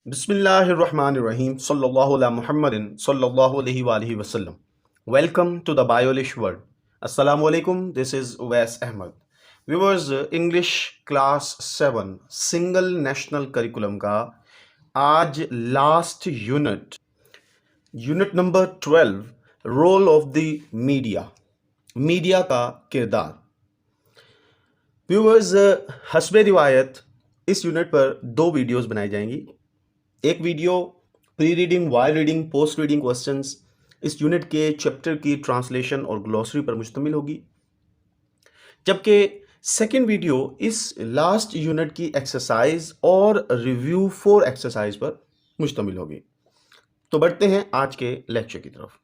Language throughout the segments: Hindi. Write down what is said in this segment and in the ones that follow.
Bismillahirrahmanirrahim. Sallallahu ala Muhammadin. Sallallahu alayhi wa alihi wasallam. Welcome to the Biolish world. Assalamu alaikum. This is Uwais Ahmad. Viewers, English class 7 single national curriculum का आज last unit number 12 role of the media का किरदार। व्यूअर्स, हस्बे रिवायत इस यूनिट पर 2 वीडियोस बनाई जाएंगी। एक video pre reading, while reading, post reading questions इस यूनिट के चैप्टर की ट्रांसलेशन और ग्लॉसरी पर मुश्तमिल होगी, जबकि सेकेंड वीडियो इस लास्ट यूनिट की एक्सरसाइज और रिव्यू 4 एक्सरसाइज पर मुश्तमिल होगी। तो बढ़ते हैं आज के लेक्चर की तरफ।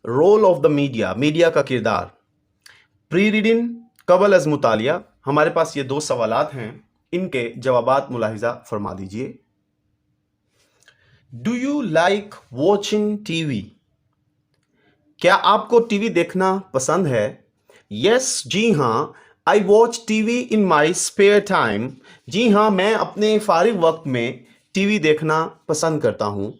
रोल ऑफ द मीडिया का किरदार। प्री रीडिंग कबल अज मुतालिया। हमारे पास ये 2 सवालात हैं, इनके जवाबात मुलाहिजा फरमा दीजिए। Do you like watching TV? क्या आपको टीवी देखना पसंद है? यस, जी हाँ। I watch TV in my spare time. जी हाँ, मैं अपने फारिग वक्त में टीवी देखना पसंद करता हूँ।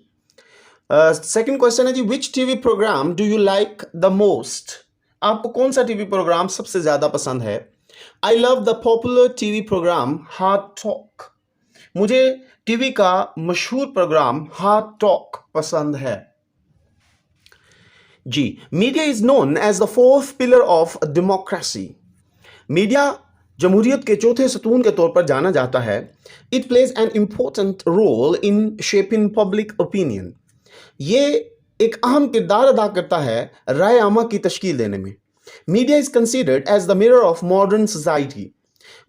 सेकेंड क्वेश्चन है जी, which TV program do you like the most? आपको कौन सा टीवी प्रोग्राम सबसे ज्यादा पसंद है? I love the popular TV program heart talk. मुझे टीवी का मशहूर प्रोग्राम हार्ट टॉक पसंद है। जी, media is known as the 4th pillar of democracy. Media जमहूरियत के चौथे सतून के तौर पर जाना जाता है। It plays an important role in shaping public opinion. ये एक अहम किरदार अदा करता है राय आमा की तश्कील देने में। Media is considered as the mirror of modern society.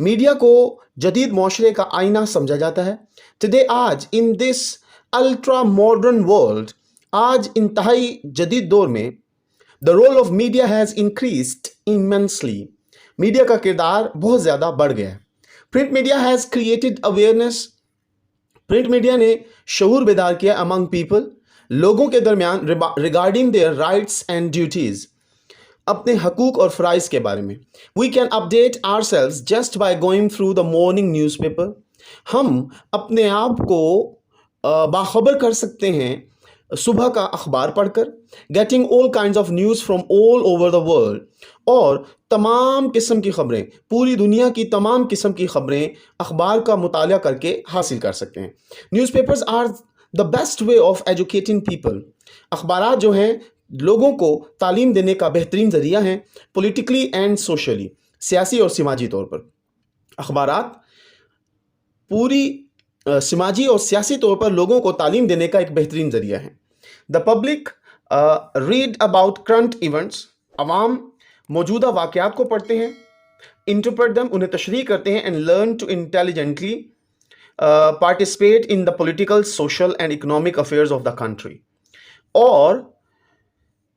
Media को जदीद माशरे का आईना समझा जाता है। टुडे, आज, in this ultra modern world, आज इंतहाई जदीद दौर में, the role of media has increased immensely. Media का किरदार बहुत ज़्यादा बढ़ गया है। Print media has created awareness. Print media ने शऊर बेदार किया अमंग पीपल, लोगों के दरमियान, regarding their rights and duties, अपने हकूक और फ़राइज़ के बारे में। We can update ourselves just by going through the morning newspaper. हम अपने आप को बाखबर कर सकते हैं सुबह का अखबार पढ़कर। Getting all kinds of news from all over the world, और तमाम किस्म की खबरें, पूरी दुनिया की तमाम किस्म की खबरें अखबार का मुताला करके हासिल कर सकते हैं। Newspapers are the best way of educating people. अखबारात जो हैं लोगों को तालीम देने का बेहतरीन ज़रिया हैं, पॉलिटिकली एंड सोशली, सियासी और समाजी तौर पर। अखबारात पूरी समाजी और सियासी तौर पर लोगों को तालीम देने का एक बेहतरीन ज़रिया है। The public read about current events. अवाम मौजूदा वाक़यात को पढ़ते हैं, इंटरप्रेट दम, उन्हें तशरीह करते हैं, and learn to intelligently participate in the political, social and economic affairs of the country. और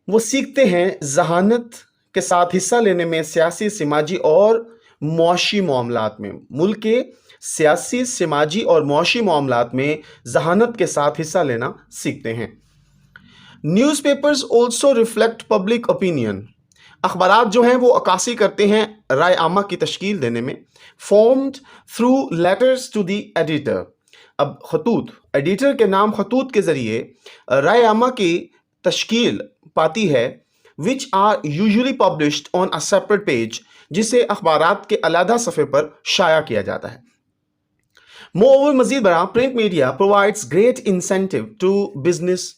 वो सीखते हैं जहानत के साथ हिस्सा लेने में सियासी, समाजी और मुआशी मामलात में। मुल्क के सियासी, समाजी और मुआशी मामलात में जहानत के साथ हिस्सा लेना सीखते हैं। Newspapers also reflect public opinion. अखबारात जो हैं वो अक्कासी करते हैं राय आमा की तश्कील देने में। Formed through letters to the editor. अब खतूत, एडिटर के नाम खतूत के ज़रिए राय आमा की तश्कील पाती है, which are usually published on a separate page, जिसे अखबारात के अलहदा सफ़े पर शाया किया जाता है। मोर मज़ीद बरा, print media provides great incentive to business.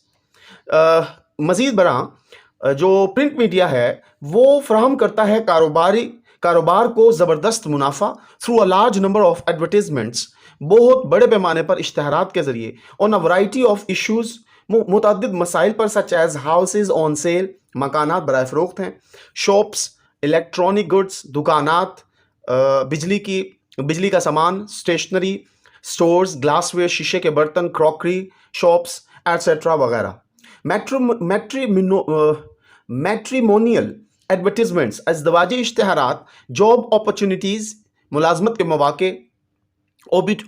मज़ीद बरा जो प्रिंट मीडिया है वो फराहम करता है कारोबार को ज़बरदस्त मुनाफा through a large number of advertisements, बहुत बड़े पैमाने पर इश्तहारात के ज़रिए, on a variety of issues, मुतअद्दिद मसाइल पर, such as houses on sale, मकानात बराए फ़रोख्त हैं, शॉप्स, इलेक्ट्रॉनिक गुड्स, दुकानात, बिजली का सामान, स्टेशनरी, स्टोर्स, ग्लासवेयर, शीशे के बर्तन, क्रॉकरी शॉप्स, एट्सेट्रा वगैरह। मैट्रिमोनियल एडवर्टीजमेंट्स, अज़दवाजी इश्तहारात, जॉब अपॉर्चुनिटीज़, मुलाजमत के मौके,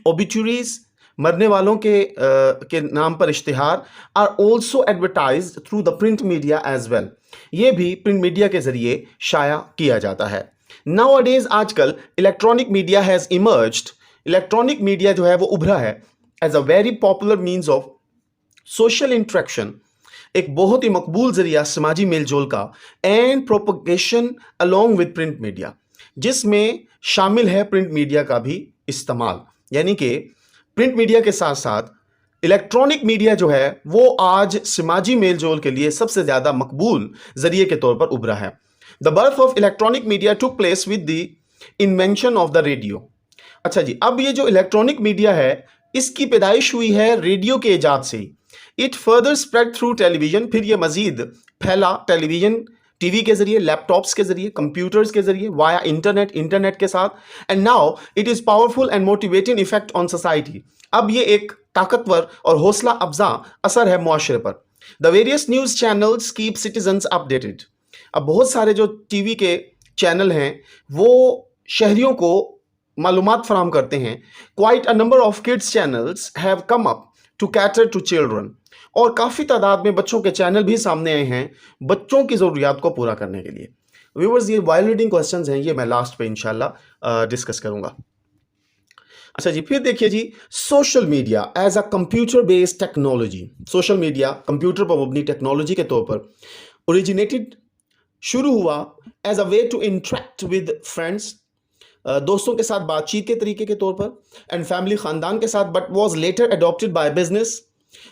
ओबिचुरीज, मरने वालों के नाम पर इश्तिहार are also advertised through the print media as well. ये भी प्रिंट मीडिया के जरिए शाया किया जाता है। नाउअडेज आजकल electronic media has emerged, electronic media जो है वो उभरा है as a very popular means of social interaction, एक बहुत ही मकबूल जरिया समाजी मेलजोल का, and propagation along with print media, जिसमें शामिल है प्रिंट मीडिया का भी इस्तेमाल। यानी कि प्रिंट मीडिया के साथ साथ इलेक्ट्रॉनिक मीडिया जो है वो आज समाजी मेलजोल के लिए सबसे ज़्यादा मकबूल जरिए के तौर पर उभरा है। The birth of electronic media took place with the invention of the radio. अच्छा जी, अब ये जो इलेक्ट्रॉनिक मीडिया है इसकी पैदाइश हुई है रेडियो के ईजाद से ही। It further spread through television, फिर ये मजीद फैला टेलीविजन, टीवी के जरिए, लैपटॉप्स के जरिए, कंप्यूटर्स के जरिए, वाया इंटरनेट के साथ। And now it is powerful and motivating effect on society. अब ये एक ताकतवर और हौसला अफजा असर है मुआशरे पर। The various news channels keep citizens updated. अब बहुत सारे जो टीवी के चैनल हैं वो शहरियों को मालूमात फराहम करते हैं। Quite a number of kids channels have come up to cater to children, और काफ़ी तादाद में बच्चों के चैनल भी सामने आए हैं बच्चों की ज़रूरियात को पूरा करने के लिए। व्यूअर्स, ये वाइल रीडिंग क्वेश्चंस हैं, ये मैं लास्ट पे इंशाल्लाह डिस्कस करूंगा। अच्छा जी, फिर देखिए जी, social media as a computer based technology. Social media computer पर मबनी टेक्नोलॉजी के तौर पर ओरिजिनेटेड, शुरू हुआ as a way to interact with friends, दोस्तों के साथ बातचीत के तरीके के तौर पर, एंड फैमिली ख़ानदान के साथ, but was later adopted by business,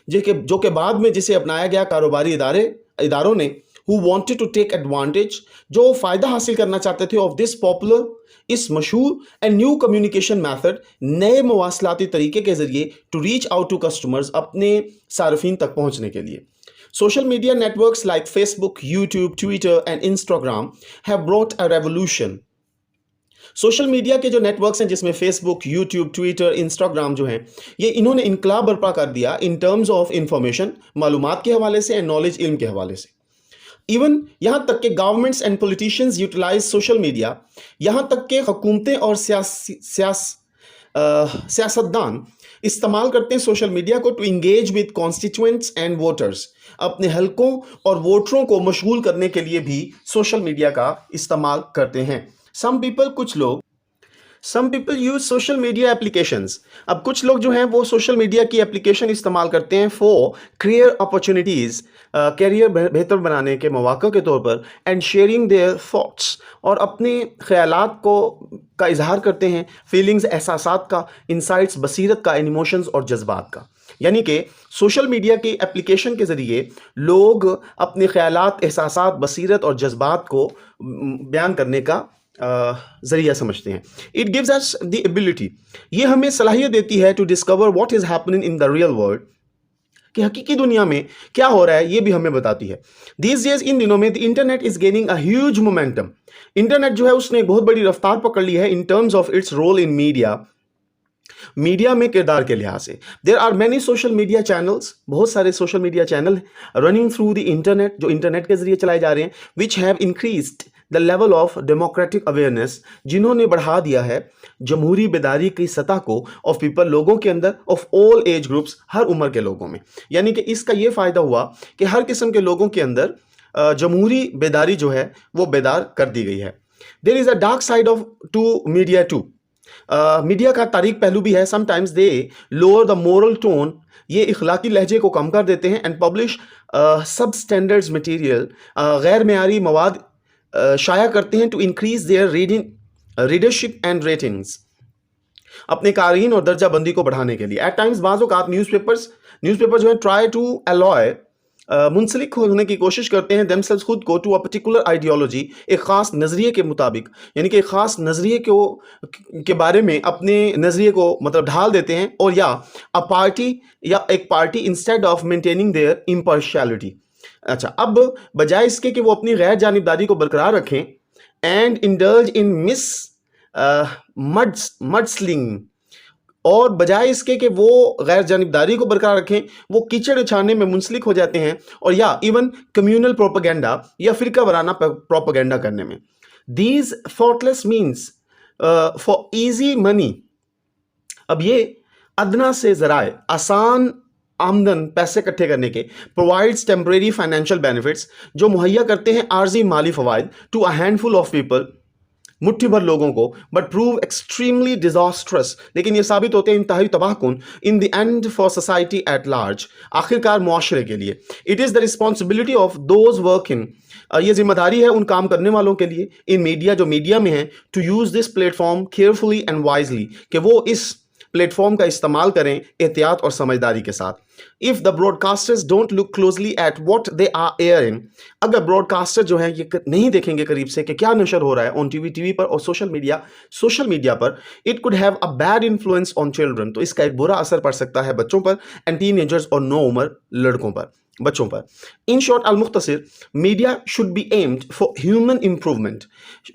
जो कि बाद में जिसे अपनाया गया कारोबारी इदारों ने, who wanted to take advantage, जो फ़ायदा हासिल करना चाहते थे, ऑफ दिस पॉपुलर, इस मशहूर एंड न्यू कम्युनिकेशन मैथड, नए मवासलाती तरीके के ज़रिए, to reach out to customers, अपने सार्फिन तक पहुँचने के लिए। Social media networks like Facebook, YouTube, Twitter and Instagram have brought a revolution. Social media के जो नेटवर्क्स हैं जिसमें फेसबुक, यूट्यूब, ट्विटर, इंस्टाग्राम जो हैं, ये इन्होंने इनकलाब बर्पा कर दिया इन टर्म्स ऑफ इंफॉर्मेशन, मालूमात के हवाले से, एंड नॉलेज, इल्म के हवाले से। इवन यहाँ तक कि governments and politicians utilise social media, यहाँ तक कि हुकूमतें और सियासतदान इस्तेमाल करते हैं सोशल मीडिया को to engage with constituents and voters, अपने हलकों और वोटरों को मशगूल करने के लिए भी सोशल मीडिया का इस्तेमाल करते हैं। Some people use social media applications. अब कुछ लोग जो हैं वो सोशल मीडिया की एप्लीकेशन इस्तेमाल करते हैं फॉर करियर अपॉर्चुनिटीज़, करियर बेहतर बनाने के मौक़े के तौर पर, एंड शेयरिंग देयर थॉट्स, और अपने ख़यालात का इजहार करते हैं, फीलिंग्स, एहसासात का, इंसाइट्स, बसीरत का, इमोशंस और जज्बात का। यानी कि सोशल मीडिया की एप्लीकेशन के ज़रिए लोग अपने ख़यालात, एहसासात, बसीरत और जज्बात को बयान करने का ज़रिया समझते हैं। It gives us the ability, ये हमें सलाहियत देती है to discover what is happening in the real world, कि हकीकी दुनिया में क्या हो रहा है ये भी हमें बताती है। दीज डेज, इन दिनों में, the internet is gaining a huge momentum. Internet जो है उसने एक बहुत बड़ी रफ्तार पकड़ ली है in terms of its role in media में किरदार के लिहाज से। There are many social media channels, बहुत सारे social media channel running through the internet, जो इंटरनेट के जरिए चलाए जा रहे हैं, which have increased the level of democratic awareness, जिन्होंने बढ़ा दिया है जमहूरी बेदारी की सतह को, ऑफ पीपल, लोगों के अंदर, ऑफ ऑल एज ग्रुप्स, हर उम्र के लोगों में। यानी कि इसका ये फ़ायदा हुआ कि हर किस्म के लोगों के अंदर जमहूरी बेदारी जो है वो बेदार कर दी गई है। There is a dark side of to media too, media का तारीक पहलू भी है। Sometimes they lower the moral tone, ये इखलाकी लहजे को कम कर देते हैं, and publish sub standards material, गैर मेयारी मवाद शाया करते हैं, to increase their readership and ratings, अपने कारीन और दर्जा बंदी को बढ़ाने के लिए। एट टाइम्स बाज़ औक़ात न्यूज़पेपर जो है ट्राई टू अलॉय, मुंसलिक होने की कोशिश करते हैं देमसेल्व्स, खुद को, टू अ पर्टिकुलर आइडियोलॉजी, एक ख़ास नज़रिए के मुताबिक, यानी कि एक ख़ास नज़रिए के बारे में अपने नज़रिए को मतलब ढाल देते हैं, और या एक party instead of maintaining their impartiality. अच्छा, अब बजाय इसके कि वो अपनी गैर जानिबदारी को बरकरार रखें, एंड इंडल्ज इन मडस्लिंग, और बजाय इसके कि वो गैर जानिबदारी को बरकरार रखें, वो कीचड़ उछालने में मुंसलिक हो जाते हैं, और या इवन कम्यूनल प्रोपेगेंडा या फ़िरका वराना प्रोपेगेंडा करने में। These thoughtless means for easy money, अब ये अदना से ज़राए आसान आमदन पैसे इकट्ठे करने के, प्रोवाइड्स टेम्परेरी फाइनेंशियल बेनिफिट्स जो मुहैया करते हैं आर्जी माली फवाइद to a handful of people, मुट्ठी भर लोगों को, बट प्रूव एक्सट्रीमली डिजास्ट्रस, लेकिन ये साबित होते हैं इंतहाई तबाहकुन in the end for society at large, आखिरकार मुआशरे के लिए। It is the responsibility of those working, ये जिम्मेदारी है उन काम करने वालों के लिए इन मीडिया जो मीडिया में है, to use this platform carefully and wisely, कि वो इस प्लेटफॉर्म का इस्तेमाल करें एहतियात और समझदारी के साथ। If the broadcasters don't look closely at what they are airing, अगर ब्रॉडकास्टर जो है ये नहीं देखेंगे करीब से कि क्या नशर हो रहा है ऑन टीवी पर और सोशल मीडिया पर, it could have a bad influence on children, तो इसका एक बुरा असर पड़ सकता है बच्चों पर, एंड टीनेजर्स और नो उम्र लड़कों पर, बच्चों पर। इन शॉर्ट अल मुख्तसर, media should be aimed for human improvement,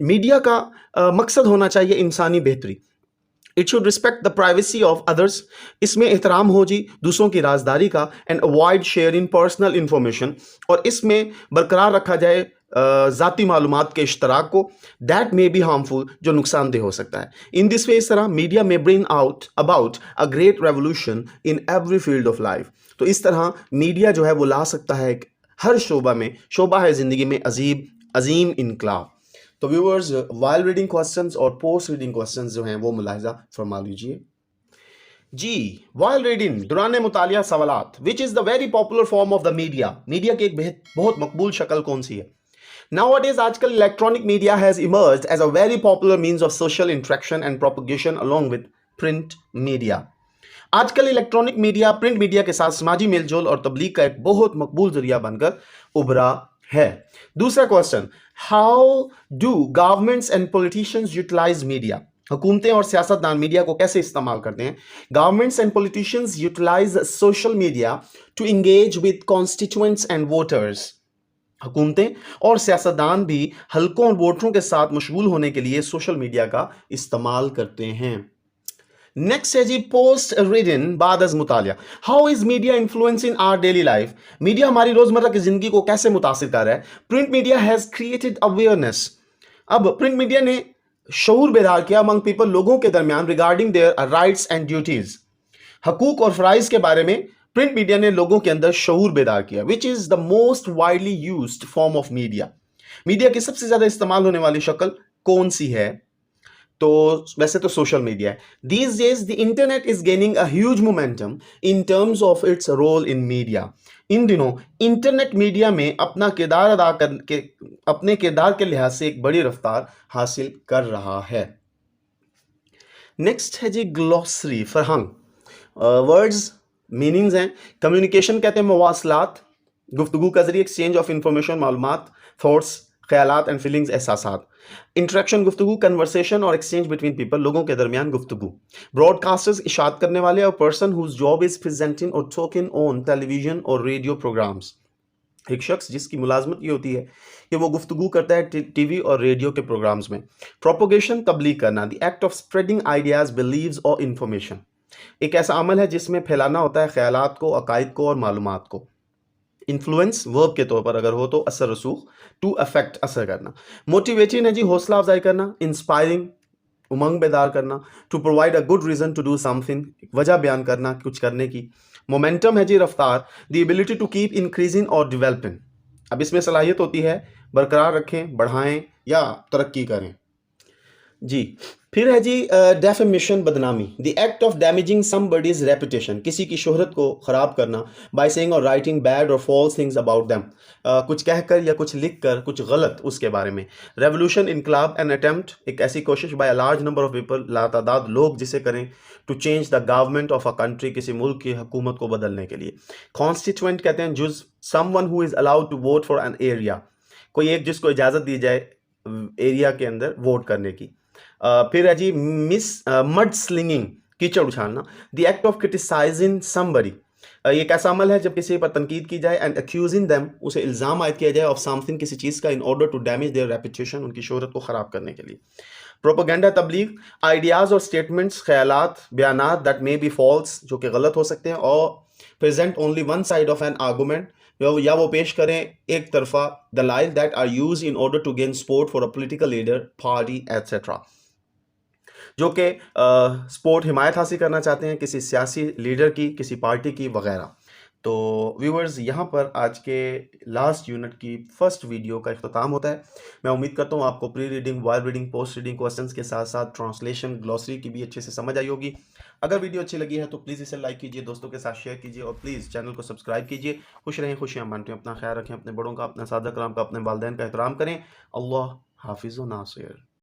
media का मकसद होना चाहिए इंसानी बेहतरी। It should respect the privacy of others, इसमें एहतराम हो जी दूसरों की राजदारी का, and avoid sharing personal information, और इसमें बरकरार रखा जाए ज़ाती मालूमात के इश्तराक को, दैट मे बी हार्मफुल, जो नुकसानदेह हो सकता है। इन दिस वे, इस तरह मीडिया में bring out about a great revolution in every field of life, तो इस तरह मीडिया जो है वो ला सकता है हर शोबा है ज़िंदगी में अजीम इनकलाब। तो व्यूअर्स, वाइल रीडिंग क्वेश्चंस और पोस्ट रीडिंग क्वेश्चंस जो हैं वो मुलाहिजा फरमा लीजिए। जी, वाइल रीडिंग दौरान मुतालिया सवालात, which is the very popular form of the media, media की एक बहुत मकबूल शक्ल कौन सी है? Nowadays, आजकल electronic media has emerged as a very popular means of social interaction and propagation along with print media. आजकल इलेक्ट्रॉनिक मीडिया प्रिंट मीडिया के साथ समाजी मेलजोल और तबलीग का एक बहुत मकबूल जरिया बनकर उभरा है। दूसरा question, how do governments and politicians utilise media, हुकूमतें और सियासतदान मीडिया को कैसे इस्तेमाल करते हैं? Governments and politicians utilise social media to engage with constituents and voters, हुकूमतें और सियासतदान भी हल्कों और वोटरों के साथ मशगूल होने के लिए सोशल मीडिया का इस्तेमाल करते हैं। नेक्स्ट है जी पोस्ट रीडिंग बाद अज मुतालिया, how is media influencing our daily life, media हमारी रोजमर्रा की जिंदगी को कैसे मुतासिर कर रहा है? Print media has created awareness, अब प्रिंट मीडिया ने शऊर बेदार किया अमंग पीपल, लोगों के दरमियान, regarding their rights and duties, हकूक और फ़राइज़ के बारे में प्रिंट मीडिया ने लोगों के अंदर शऊर बेदार किया। विच is the most widely used form of media, media की सबसे ज़्यादा इस्तेमाल होने वाली शक्ल कौन सी है? तो वैसे तो सोशल मीडिया है। These days the internet is gaining a huge momentum in terms of its role in media, इन दिनों इंटरनेट मीडिया में अपना किरदार अदा करके अपने किरदार के लिहाज से एक बड़ी रफ्तार हासिल कर रहा है। नेक्स्ट है जी ग्लॉसरी फरहंग, वर्ड्स मीनिंग्स हैं। कम्युनिकेशन कहते हैं मवासलात, गुफ्तगू का जरिए, एक्सचेंज ऑफ इंफॉर्मेशन मालूमात, थॉट्स ख्यालात एंड फीलिंग्स एहसासात। इंटरेक्शन गुफ्तगू, कन्वर्सेशन और एक्सचेंज बिटवीन पीपल, लोगों के दरमियान गुफ्तगू। ब्रॉडकास्टर्स इशात करने वाले, और person whose job is presenting और टॉकिंग ऑन टेलीविजन और रेडियो प्रोग्राम्स, एक शख्स जिसकी मुलाजमत ये होती है कि वो गुफ्तगू करता है टीवी और रेडियो के प्रोग्राम्स में। प्रोपोगेशन तबलीग करना, the act of spreading ideas, beliefs और इंफॉर्मेशन, एक ऐसा अमल है जिसमें फैलाना होता है ख्यालात को, अकायद को और मालूमात को। इन्फ्लुएंस वर्ब के तौर पर अगर हो तो असर रसूख, टू अफेक्ट असर करना। मोटिवेटिंग है जी हौसला अफजाई करना, इंस्पायरिंग उमंग बेदार करना, to provide a good reason to do something, वजह बयान करना कुछ करने की। मोमेंटम है जी रफ्तार, the ability to keep increasing और डेवलपिंग, अब इसमें सलाहियत होती है बरकरार रखें, बढ़ाएं या तरक्की करें। जी फिर है जी डेफेमेशन बदनामी, the act of damaging somebody's reputation, किसी की शोहरत को ख़राब करना, बाय सेइंग और राइटिंग बैड और फॉल्स थिंग्स अबाउट देम, कुछ कहकर या कुछ लिख कर कुछ गलत उसके बारे में। रेवोल्यूशन इनकलाब एन अटेम्प्ट, एक ऐसी कोशिश by a large number of people, लातादाद लोग जिसे करें, to change the government of a country, किसी मुल्क की हुकूमत को बदलने के लिए। कॉन्स्टिट्यूएंट कहते हैं जुज, someone who is allowed to vote for an area, कोई एक जिसको इजाज़त दी जाए एरिया के अंदर वोट करने की। फिर है जी मड स्लिंगिंग, कीचड़ उछालना, the act of criticising somebody, ये एक ऐसा अमल है जब किसी पर तनकीद की जाए, एंड एक्यूजिंग देम, उसे इल्ज़ाम आयद किया जाए, ऑफ समथिंग, किसी चीज़ का, in order to damage their reputation, उनकी शोहरत को ख़राब करने के लिए। प्रोपेगेंडा तबलीग, आइडियाज़ और स्टेटमेंट्स, ख्यालात, बयानात दैट मे बी फॉल्स, जो कि गलत हो सकते हैं, और present only one side of an argument, या वो पेश करें एक तरफा दलाइल that are use in order to gain support for a political leader, party etcetera. जो कि स्पोर्ट हिमायत हासिल करना चाहते हैं किसी सियासी लीडर की, किसी पार्टी की वगैरह। तो व्यूअर्स, यहाँ पर आज के लास्ट यूनिट की फर्स्ट वीडियो का इख्तिताम होता है। मैं उम्मीद करता हूँ आपको pre reading, while reading, post reading questions के साथ साथ ट्रांसलेशन, ग्लॉसरी की भी अच्छे से समझ आई होगी। अगर वीडियो अच्छी लगी है तो प्लीज़ इसे लाइक कीजिए, दोस्तों के साथ शेयर कीजिए और प्लीज़ चैनल को सब्सक्राइब कीजिए। खुश रहें, खुशियाँ बांटें, अपना ख्याल रखें, अपने बड़ों का, अपने सादा कराम का, अपने वालिदैन का एहतराम करें। अल्लाह हाफिज़ व नासिर।